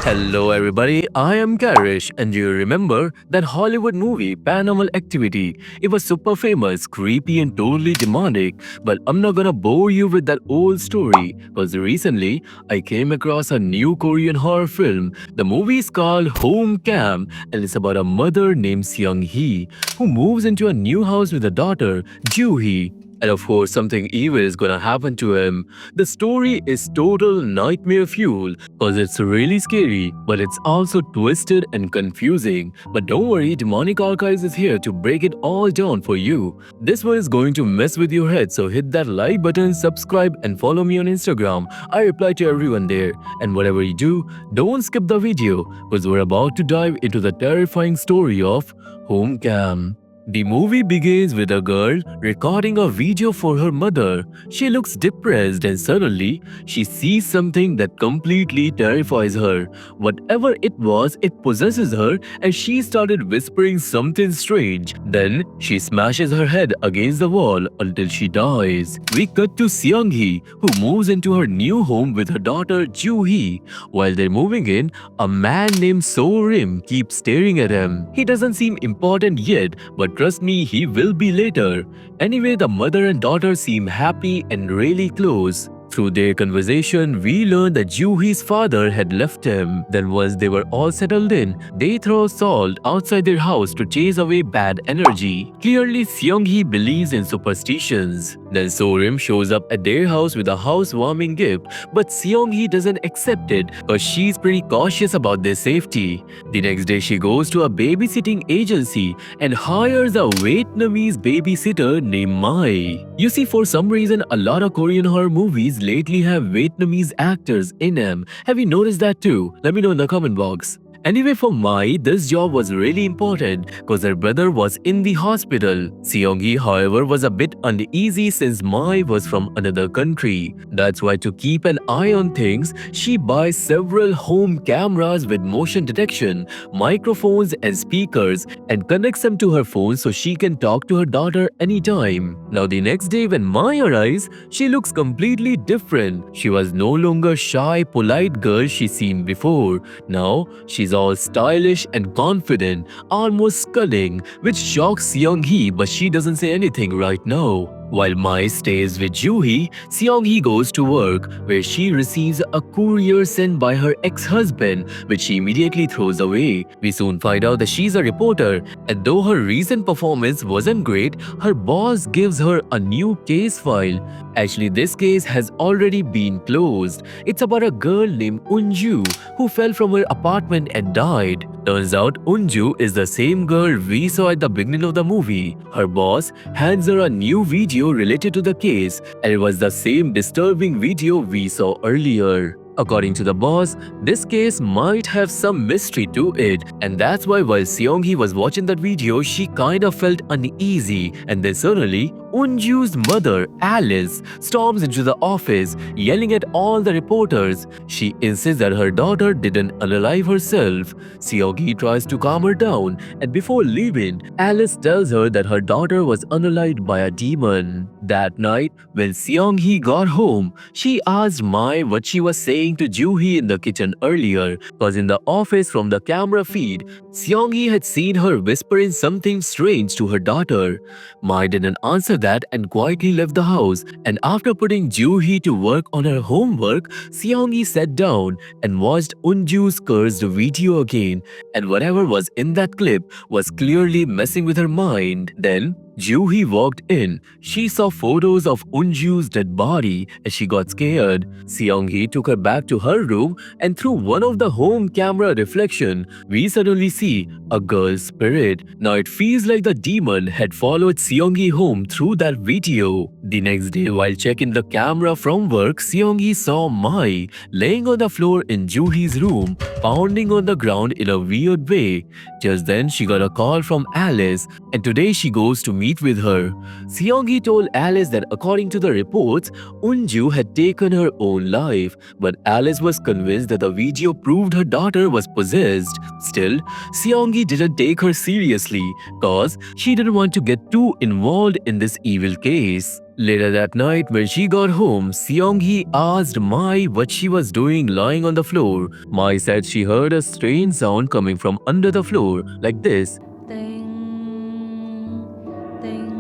Hello everybody, I am Karryshh, and do you remember that Hollywood movie Paranormal Activity? It was super famous, creepy and totally demonic, but I'm not gonna bore you with that old story because recently I came across a new Korean horror film. The movie is called HOMECAMERA and it's about a mother named Seung-hee who moves into a new house with a daughter, Joo-hee. And of course, something evil is gonna happen to him. The story is total nightmare fuel because it's really scary, but it's also twisted and confusing. But don't worry, Demonic Archives is here to break it all down for you. This one is going to mess with your head, so hit that like button, subscribe, and follow me on Instagram. I reply to everyone there. And whatever you do, don't skip the video because we're about to dive into the terrifying story of HOMECAMERA. The movie begins with a girl recording a video for her mother. She looks depressed and suddenly she sees something that completely terrifies her. Whatever it was, it possesses her and she started whispering something strange. Then she smashes her head against the wall until she dies. We cut to Seung-hee who moves into her new home with her daughter Joo-hee. While they're moving in, a man named So-rim keeps staring at him. He doesn't seem important yet, but trust me, he will be later. Anyway, the mother and daughter seem happy and really close. Through their conversation, we learn that Joo-hee's father had left him. Then once they were all settled in, they throw salt outside their house to chase away bad energy. Clearly, Seung-hee believes in superstitions. Then So-rim shows up at their house with a housewarming gift, but Seung-hee doesn't accept it because she's pretty cautious about their safety. The next day, she goes to a babysitting agency and hires a Vietnamese babysitter named Mai. You see, for some reason, a lot of Korean horror movies lately have Vietnamese actors in them. Have you noticed that too? Let me know in the comment box. Anyway, for Mai, this job was really important because her brother was in the hospital. Seung-hee, however, was a bit uneasy since Mai was from another country. That's why to keep an eye on things, she buys several home cameras with motion detection, microphones and speakers and connects them to her phone so she can talk to her daughter anytime. Now the next day when Mai arrives, she looks completely different. She was no longer shy, polite girl she seen before. Now, she's all stylish and confident, almost sculling, which shocks Seung-hee, but she doesn't say anything right now. While Mai stays with Joo-hee, Seung-hee goes to work, where she receives a courier sent by her ex-husband, which she immediately throws away. We soon find out that she's a reporter, and though her recent performance wasn't great, her boss gives her a new case file. Actually, this case has already been closed. It's about a girl named Unju who fell from her apartment and died. Turns out Unju is the same girl we saw at the beginning of the movie. Her boss hands her a new video related to the case, and it was the same disturbing video we saw earlier. According to the boss, this case might have some mystery to it, and that's why while Seung-hee was watching that video, she kind of felt uneasy, and then suddenly, Unju's mother, Alice, storms into the office, yelling at all the reporters. She insists that her daughter didn't unalive herself. Seung-hee tries to calm her down, and before leaving, Alice tells her that her daughter was unalived by a demon. That night, when Seung-hee got home, she asked Mai what she was saying to Joo-hee in the kitchen earlier, because in the office from the camera feed, Seung-hee had seen her whispering something strange to her daughter. Mai didn't answer that and quietly left the house, and after putting Joo-hee to work on her homework, Seung-hee sat down and watched Unju's cursed video again, and whatever was in that clip was clearly messing with her mind. Then, Joo-hee walked in. She saw photos of Unju's dead body and she got scared. Seung-hee took her back to her room, and through one of the home camera reflection, we suddenly see a girl's spirit. Now it feels like the demon had followed Seung-hee home through that video. The next day, while checking the camera from work, Seung-hee saw Mai laying on the floor in Joo-hee's room, pounding on the ground in a weird way. Just then, she got a call from Alice, and today she goes to meet with her. Seung-hee told Alice that according to the reports, Unju had taken her own life, but Alice was convinced that the video proved her daughter was possessed. Still, Seung-hee didn't take her seriously, cause she didn't want to get too involved in this evil case. Later that night, when she got home, Seong-hee asked Mai what she was doing lying on the floor. Mai said she heard a strange sound coming from under the floor, like this. Ding, ding,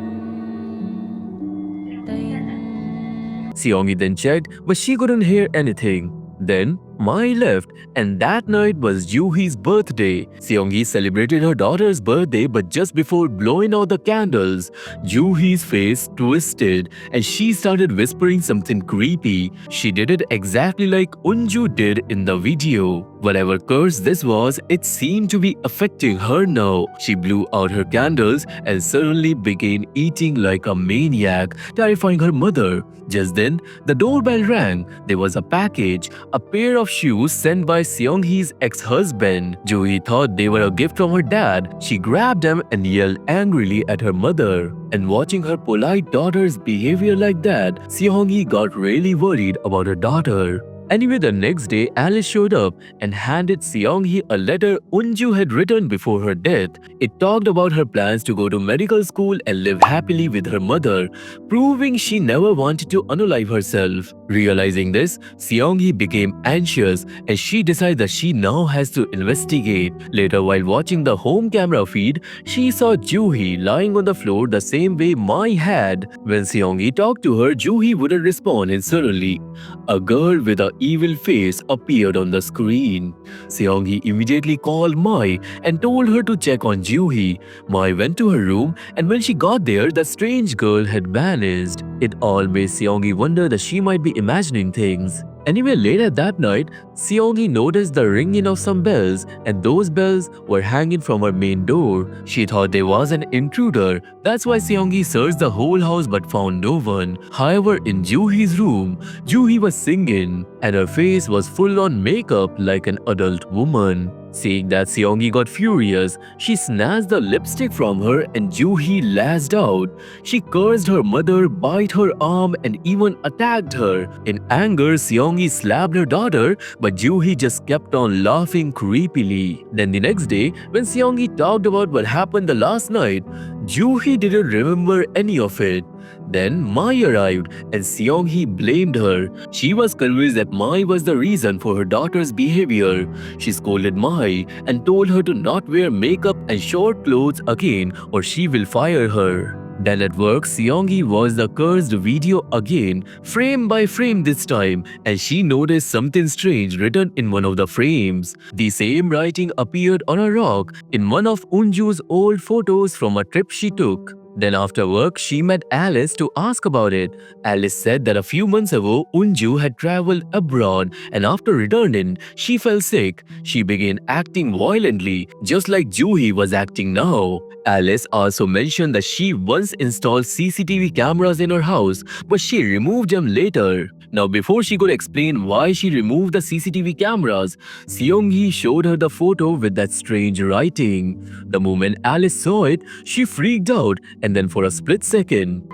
ding. Seong-hee then checked, but she couldn't hear anything. Then Mai left, and that night was Joo-hee's birthday. Seong-hee celebrated her daughter's birthday, but just before blowing out the candles, Joo-hee's face twisted and she started whispering something creepy. She did it exactly like Unju did in the video. Whatever curse this was, it seemed to be affecting her now. She blew out her candles and suddenly began eating like a maniac, terrifying her mother. Just then, the doorbell rang. There was a package, a pair of shoes sent by Seong-hee's ex-husband. Joo-hee thought they were a gift from her dad. She grabbed them and yelled angrily at her mother. And watching her polite daughter's behavior like that, Seong-hee got really worried about her daughter. Anyway, the next day, Alice showed up and handed Seong-hee a letter Unju had written before her death. It talked about her plans to go to medical school and live happily with her mother, proving she never wanted to unalive herself. Realizing this, Seong-hee became anxious and she decided that she now has to investigate. Later, while watching the home camera feed, she saw Joo-hee lying on the floor the same way Mai had. When Seong-hee talked to her, Joo-hee wouldn't respond, and suddenly, a girl with an evil face appeared on the screen. Seong-hee immediately called Mai and told her to check on Joo-hee. Mai went to her room, and when she got there, the strange girl had vanished. It all made Seong-hee wonder that she might be imagining things. Anyway, later that night, Seong-hee noticed the ringing of some bells, and those bells were hanging from her main door. She thought there was an intruder. That's why Seong-hee searched the whole house but found no one. However, in Joo-hee's room, Joo-hee was singing, and her face was full on makeup like an adult woman. Seeing that, Seong-hee got furious. She snatched the lipstick from her and Joo-hee lashed out. She cursed her mother, bit her arm, and even attacked her. In anger, Seong-hee slapped her daughter, but Joo-hee just kept on laughing creepily. Then the next day, when Seong-hee talked about what happened the last night, Joo-hee didn't remember any of it. Then Mai arrived and Seong-hee blamed her. She was convinced that Mai was the reason for her daughter's behavior. She scolded Mai and told her to not wear makeup and short clothes again or she will fire her. Then at work, Seong-hee watched the cursed video again, frame by frame this time, and she noticed something strange written in one of the frames. The same writing appeared on a rock in one of Unju's old photos from a trip she took. Then after work, she met Alice to ask about it. Alice said that a few months ago, Unju had traveled abroad and after returning, she fell sick. She began acting violently, just like Joo-hee was acting now. Alice also mentioned that she once installed CCTV cameras in her house, but she removed them later. Now, before she could explain why she removed the CCTV cameras, Seong-hee showed her the photo with that strange writing. The moment Alice saw it, she freaked out, and then for a split second,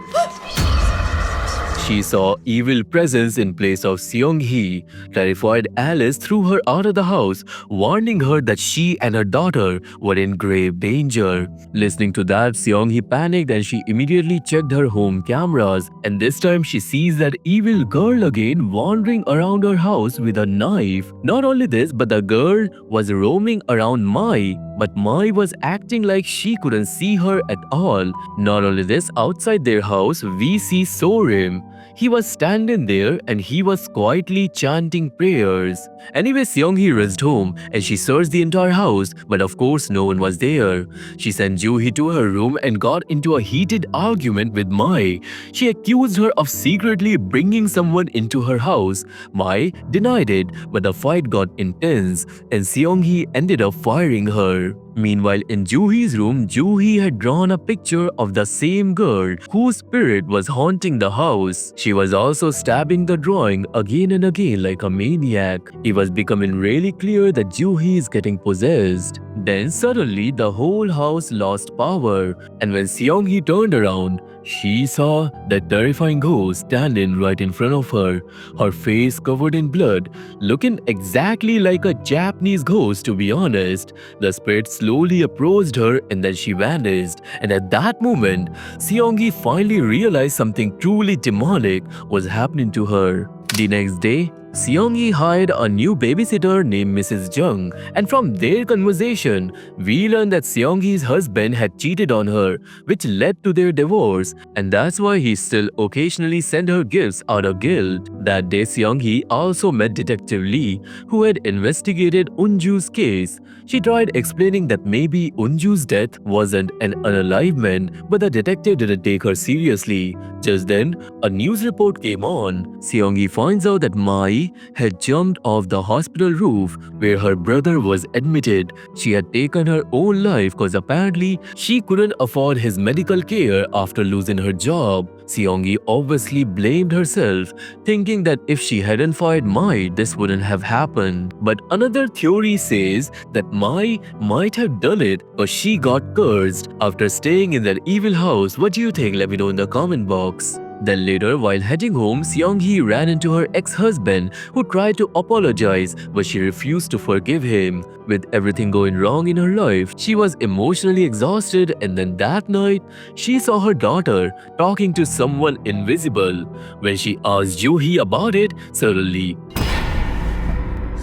she saw evil presence in place of Seong-hee. Terrified, Alice threw her out of the house, warning her that she and her daughter were in grave danger. Listening to that, Seong-hee panicked and she immediately checked her home cameras. And this time she sees that evil girl again wandering around her house with a knife. Not only this, but the girl was roaming around Mai. But Mai was acting like she couldn't see her at all. Not only this, outside their house, we see Sorim. He was standing there and he was quietly chanting prayers. Anyway, Seong-hee rushed home and she searched the entire house, but of course no one was there. She sent Joo-hee to her room and got into a heated argument with Mai. She accused her of secretly bringing someone into her house. Mai denied it, but the fight got intense and Seong-hee ended up firing her. Meanwhile, in Joo-hee's room, Joo-hee had drawn a picture of the same girl whose spirit was haunting the house. She was also stabbing the drawing again and again like a maniac. It was becoming really clear that Joo-hee is getting possessed. Then suddenly the whole house lost power, and when Seong-hee turned around, she saw that terrifying ghost standing right in front of her face covered in blood, looking exactly like a Japanese ghost to be honest. The spirit slowly approached her and then she vanished, and at that moment, Seong-hee finally realized something truly demonic was happening to her. The next day, Seong-hee hired a new babysitter named Mrs. Jung, and from their conversation, we learned that Seong-hee's husband had cheated on her, which led to their divorce, and that's why he still occasionally sent her gifts out of guilt. That day, Seong-hee also met Detective Lee, who had investigated Unju's case. She tried explaining that maybe Unju's death wasn't an unalivement, but the detective didn't take her seriously. Just then, a news report came on. Seong-hee finds out that Mai had jumped off the hospital roof where her brother was admitted. She had taken her own life because apparently she couldn't afford his medical care after losing her job. Seong-hee obviously blamed herself, thinking that if she hadn't fired Mai, this wouldn't have happened. But another theory says that Mai might have done it because she got cursed after staying in that evil house. What do you think? Let me know in the comment box. Then later, while heading home, Seong-hee ran into her ex-husband who tried to apologize, but she refused to forgive him. With everything going wrong in her life, she was emotionally exhausted, and then that night, she saw her daughter talking to someone invisible. When she asked Joo-hee about it, suddenly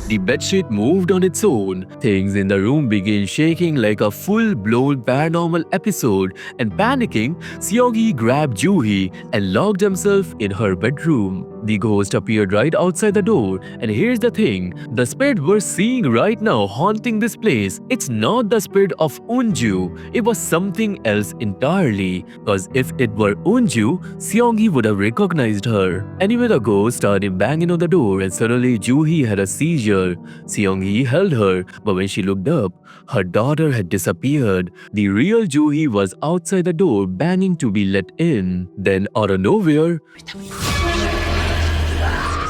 the bedsheet moved on its own. Things in the room began shaking like a full-blown paranormal episode, and panicking, Seong-hee grabbed Joo-hee and locked himself in her bedroom. The ghost appeared right outside the door, and here's the thing, the spirit we're seeing right now haunting this place, it's not the spirit of Unju, it was something else entirely, because if it were Unju, Seong-hee would have recognized her. Anyway, the ghost started banging on the door and suddenly Joo-hee had a seizure. Seong-hee held her, but when she looked up, her daughter had disappeared. The real Joo-hee was outside the door banging to be let in. Then out of nowhere,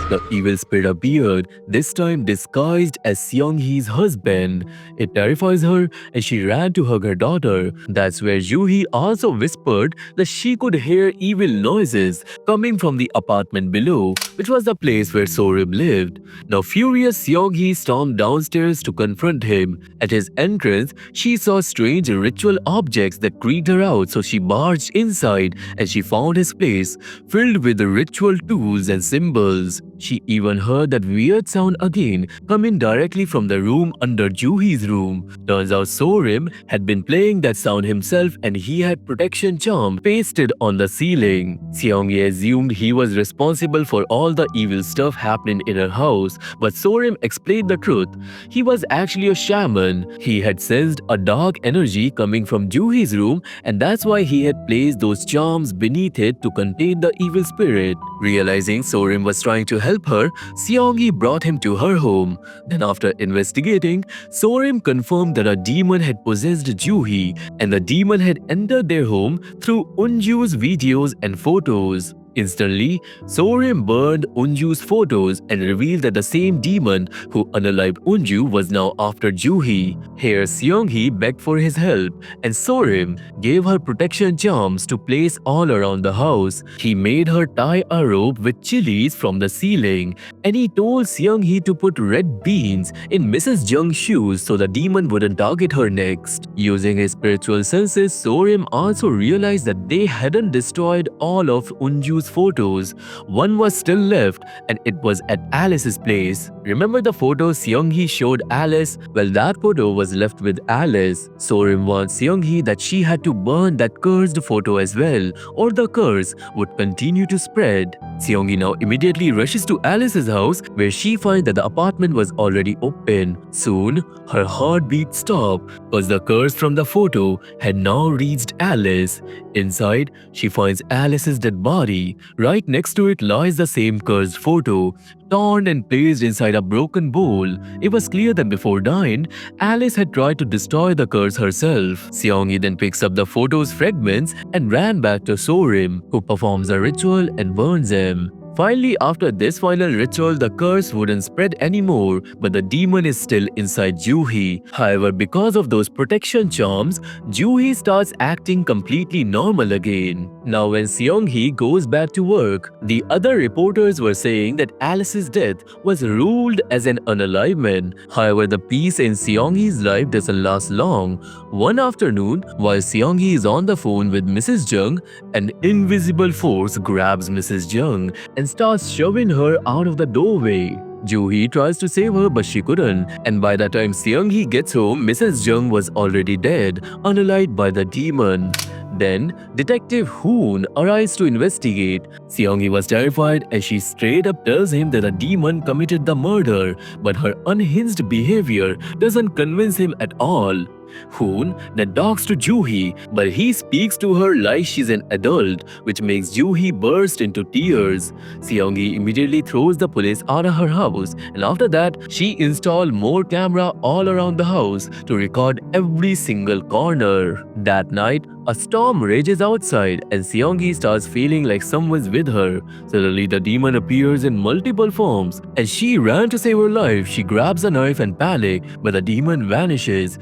the evil spirit appeared, this time disguised as Seong-hee's husband. It terrifies her and she ran to hug her daughter. That's where Joo-hee also whispered that she could hear evil noises coming from the apartment below, which was the place where Sorib lived. Now furious, Seong-hee stormed downstairs to confront him. At his entrance, she saw strange ritual objects that creeped her out, so she barged inside and she found his place filled with ritual tools and symbols. She even heard that weird sound again, coming directly from the room under Joo-hee's room. Turns out Sorim had been playing that sound himself and he had protection charm pasted on the ceiling. Seong-hee assumed he was responsible for all the evil stuff happening in her house, but Sorim explained the truth. He was actually a shaman. He had sensed a dark energy coming from Joo-hee's room, and that's why he had placed those charms beneath it to contain the evil spirit. Realizing Sorim was trying to help her, Seong-hee brought him to her home. Then after investigating, Sorim confirmed that a demon had possessed Joo-hee and the demon had entered their home through Unju's videos and photos. Instantly, Sorim burned Unju's photos and revealed that the same demon who unalived Unju was now after Joo-hee. Here, Seong-hee begged for his help, and Sorim gave her protection charms to place all around the house. He made her tie a rope with chilies from the ceiling, and he told Seong-hee to put red beans in Mrs. Jung's shoes so the demon wouldn't target her next. Using his spiritual senses, Sorim also realized that they hadn't destroyed all of Unju's photos. One was still left, and it was at Alice's place. Remember the photo Seong-hee showed Alice? Well, that photo was left with Alice. Sorim warned Seong-hee that she had to burn that cursed photo as well, or the curse would continue to spread. Seong-hee now immediately rushes to Alice's house, where she finds that the apartment was already open. Soon, her heartbeat stopped because the curse from the photo had now reached Alice. Inside, she finds Alice's dead body. Right next to it lies the same cursed photo, torn and placed inside a broken bowl. It was clear that before dying, Alice had tried to destroy the curse herself. Seong-hee then picks up the photo's fragments and ran back to Sorim, who performs a ritual and burns him. Finally, after this final ritual, the curse wouldn't spread anymore, but the demon is still inside Juhi. However, because of those protection charms, Juhi starts acting completely normal again. Now when Seong-hee goes back to work, the other reporters were saying that Alice's death was ruled as an unalivement. However, the peace in Seong-hee's life doesn't last long. One afternoon, while Seong-hee is on the phone with Mrs. Jung, an invisible force grabs Mrs. Jung and starts shoving her out of the doorway. Juhi tries to save her but she couldn't, and by the time Seong-hee gets home, Mrs. Jung was already dead, unalived by the demon. Then, Detective Hoon arrives to investigate. Seong-hee was terrified as she straight up tells him that a demon committed the murder, but her unhinged behavior doesn't convince him at all. Hoon then talks to Juhi, but he speaks to her like she's an adult, which makes Juhi burst into tears. Seong-hee immediately throws the police out of her house, and after that, she installs more camera all around the house to record every single corner. That night, a storm rages outside and Seong-hee starts feeling like someone's with her. Suddenly, the demon appears in multiple forms. As she ran to save her life, she grabs a knife and panic, but the demon vanishes,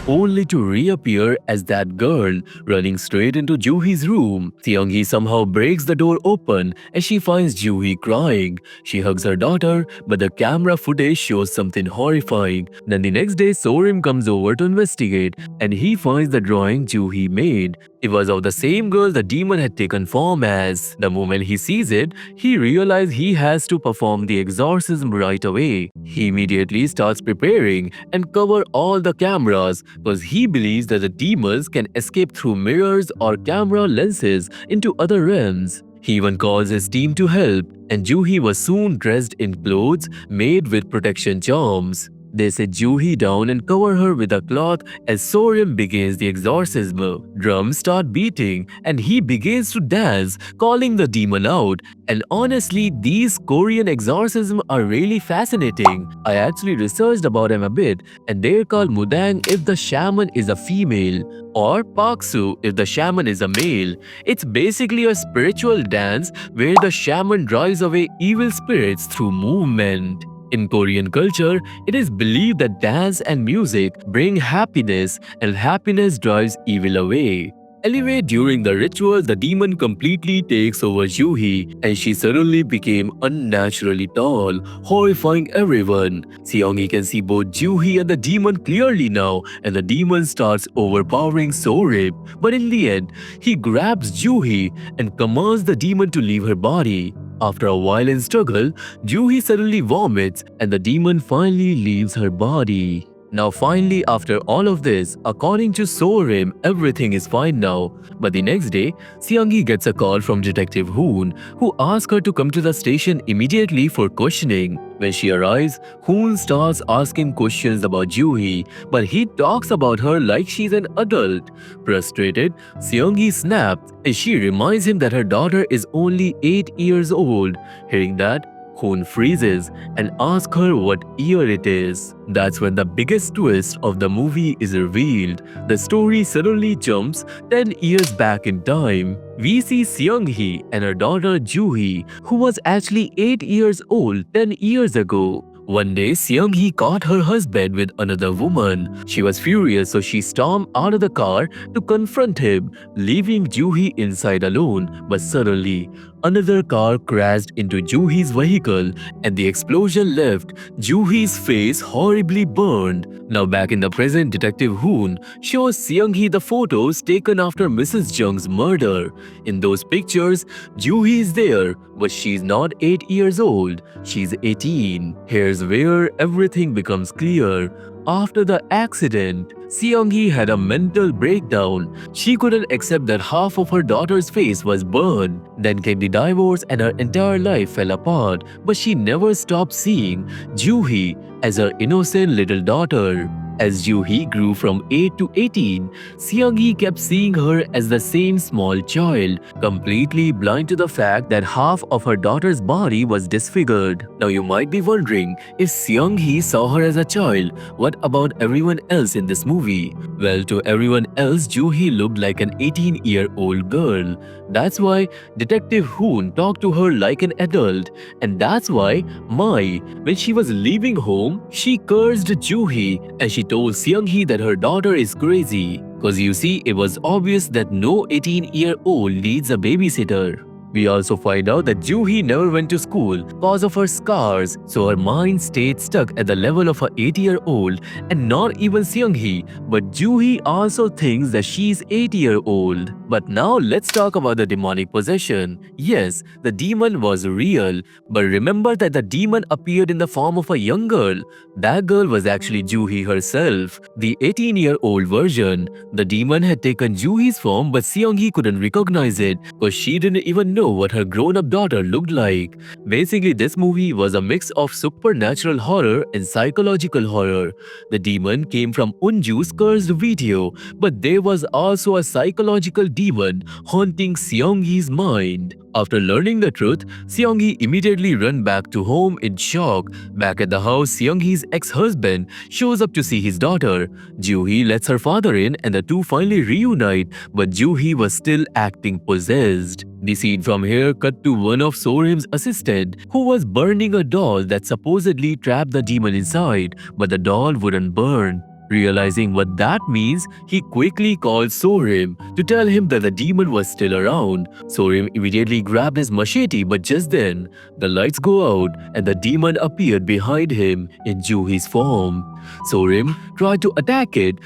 only to reappear as that girl, running straight into Juhi's room. Seong-hee somehow breaks the door open as she finds Juhi crying. She hugs her daughter, but the camera footage shows something horrifying. Then the next day, Sorim comes over to investigate, and he finds the drawing Juhi made. It was of the same girl the demon had taken form as. The moment he sees it, he realizes he has to perform the exorcism right away. He immediately starts preparing and cover all the cameras because he believes that the demons can escape through mirrors or camera lenses into other realms. He even calls his team to help, and Juhi was soon dressed in clothes made with protection charms. They set Juhi down and cover her with a cloth as Sorim begins the exorcism. Drums start beating and he begins to dance, calling the demon out. And honestly, these Korean exorcisms are really fascinating. I actually researched about them a bit, and they're called mudang if the shaman is a female, or paksu if the shaman is a male. It's basically a spiritual dance where the shaman drives away evil spirits through movement. In Korean culture, it is believed that dance and music bring happiness, and happiness drives evil away. Anyway, during the ritual, the demon completely takes over Juhi, and she suddenly became unnaturally tall, horrifying everyone. Seong-hee can see both Juhi and the demon clearly now, and the demon starts overpowering Sorip. But in the end, he grabs Juhi and commands the demon to leave her body. After a violent struggle, Juhi suddenly vomits and the demon finally leaves her body. Now finally, after all of this, according to Sorim, everything is fine now. But the next day, Seong-hee gets a call from Detective Hoon, who asks her to come to the station immediately for questioning. When she arrives, Hoon starts asking questions about Juhi, but he talks about her like she's an adult. Frustrated, Seong-hee snaps as she reminds him that her daughter is only 8 years old. Hearing that, Hoon freezes and asks her what year it is. That's when the biggest twist of the movie is revealed. The story suddenly jumps 10 years back in time. We see Seong-hee and her daughter Juhi, who was actually 8 years old 10 years ago. One day, Seong-hee caught her husband with another woman. She was furious, so she stormed out of the car to confront him, leaving Juhi inside alone. But suddenly, another car crashed into Juhi's vehicle, and the explosion left Juhi's face horribly burned. Now back in the present, Detective Hoon shows Seong-hee the photos taken after Mrs. Jung's murder. In those pictures, Juhi is there, but she's not 8 years old, she's 18. Here's where everything becomes clear. After the accident, Seong-hee had a mental breakdown. She couldn't accept that half of her daughter's face was burned. Then came the divorce and her entire life fell apart, but she never stopped seeing Juhi as her innocent little daughter. As Joo-hee grew from 8 to 18, Seung-hee kept seeing her as the same small child, completely blind to the fact that half of her daughter's body was disfigured. Now you might be wondering, if Seung-hee saw her as a child, what about everyone else in this movie? Well, to everyone else, Joo-hee looked like an 18-year-old girl. That's why Detective Hoon talked to her like an adult. And that's why Mai, when she was leaving home, she cursed Joo-hee and she told Seung-hee that her daughter is crazy. Cause you see, it was obvious that no 18-year-old needs a babysitter. We also find out that Joo-hee never went to school cause of her scars, so her mind stayed stuck at the level of a 8-year-old, and not even Seung-hee, but Joo-hee also thinks that she's 8-year-old. But now let's talk about the demonic possession. Yes, the demon was real, but remember that the demon appeared in the form of a young girl. That girl was actually Joo-hee herself, the 18-year-old version. The demon had taken Joo-hee's form, but Seung-hee couldn't recognize it because she didn't even know what her grown-up daughter looked like. Basically, this movie was a mix of supernatural horror and psychological horror. The demon came from Unju's cursed video, but there was also a psychological demon haunting Seung-hee's mind. After learning the truth, Seung-hee immediately ran back to home in shock. Back at the house, Seung-hee's ex-husband shows up to see his daughter. Joo-hee lets her father in and the two finally reunite, but Joo-hee was still acting possessed. The scene from here cut to one of Sorim's assistant who was burning a doll that supposedly trapped the demon inside, but the doll wouldn't burn. Realizing what that means, he quickly called Sorim to tell him that the demon was still around. Sorim immediately grabbed his machete, but just then, the lights go out and the demon appeared behind him in Joo-hee's form. Sorim tried to attack it,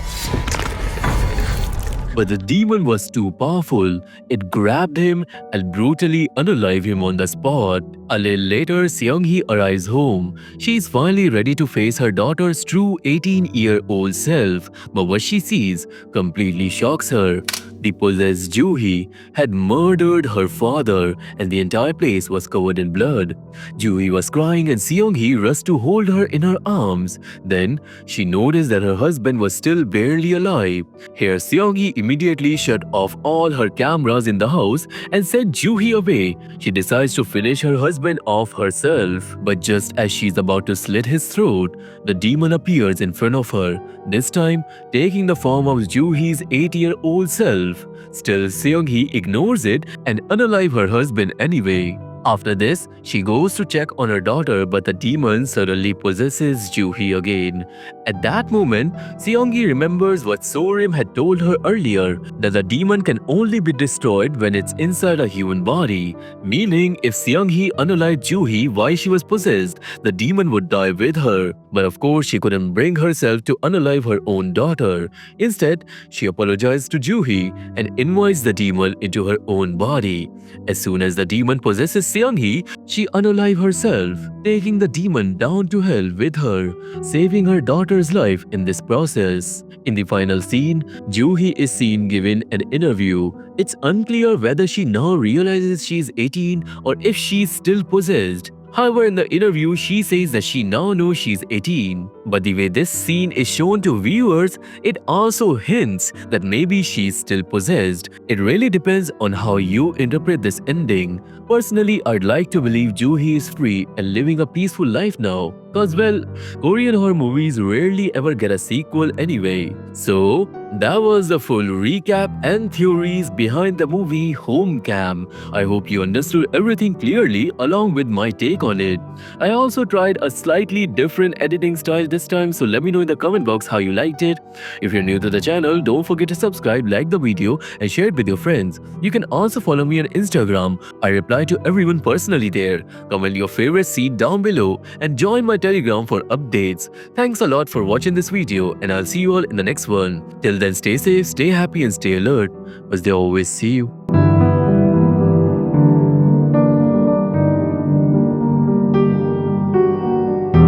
but the demon was too powerful. It grabbed him and brutally unalived him on the spot. A little later, Seung-hee arrives home. She is finally ready to face her daughter's true 18-year-old self, but what she sees completely shocks her. The possessed Joo-hee had murdered her father and the entire place was covered in blood. Joo-hee was crying and Seung-hee rushed to hold her in her arms. Then, she noticed that her husband was still barely alive. Here, Seung-hee immediately shut off all her cameras in the house and sent Joo-hee away. She decides to finish her husband off herself. But just as she's about to slit his throat, the demon appears in front of her, this time taking the form of Joo-hee's 8-year-old self. Still, Seung-hee ignores it and unalives her husband anyway. After this, she goes to check on her daughter, but the demon suddenly possesses Joo-hee again. At that moment, Seung-hee remembers what Sorim had told her earlier, that the demon can only be destroyed when it's inside a human body. Meaning, if Seung-hee unalived Joo-hee while she was possessed, the demon would die with her. But of course, she couldn't bring herself to unalive her own daughter. Instead, she apologized to Joo-hee and invites the demon into her own body. As soon as the demon possesses Seung-hee, she unalive herself, taking the demon down to hell with her, saving her daughter's life in this process. In the final scene, Joo-hee is seen giving an interview. It's unclear whether she now realizes she's 18 or if she's still possessed. However, in the interview, she says that she now knows she's 18. But the way this scene is shown to viewers, it also hints that maybe she's still possessed. It really depends on how you interpret this ending. Personally, I'd like to believe Joo-hee is free and living a peaceful life now. Cause well, Korean horror movies rarely ever get a sequel anyway. So, that was the full recap and theories behind the movie Homecam. I hope you understood everything clearly along with my take on it. I also tried a slightly different editing style this time, so let me know in the comment box how you liked it. If you're new to the channel, don't forget to subscribe, like the video and share it with your friends. You can also follow me on Instagram. I reply to everyone personally there. Comment your favorite scene down below and join my Telegram for updates. Thanks a lot for watching this video and I'll see you all in the next one. Till then, stay safe, stay happy and stay alert, as they always see you.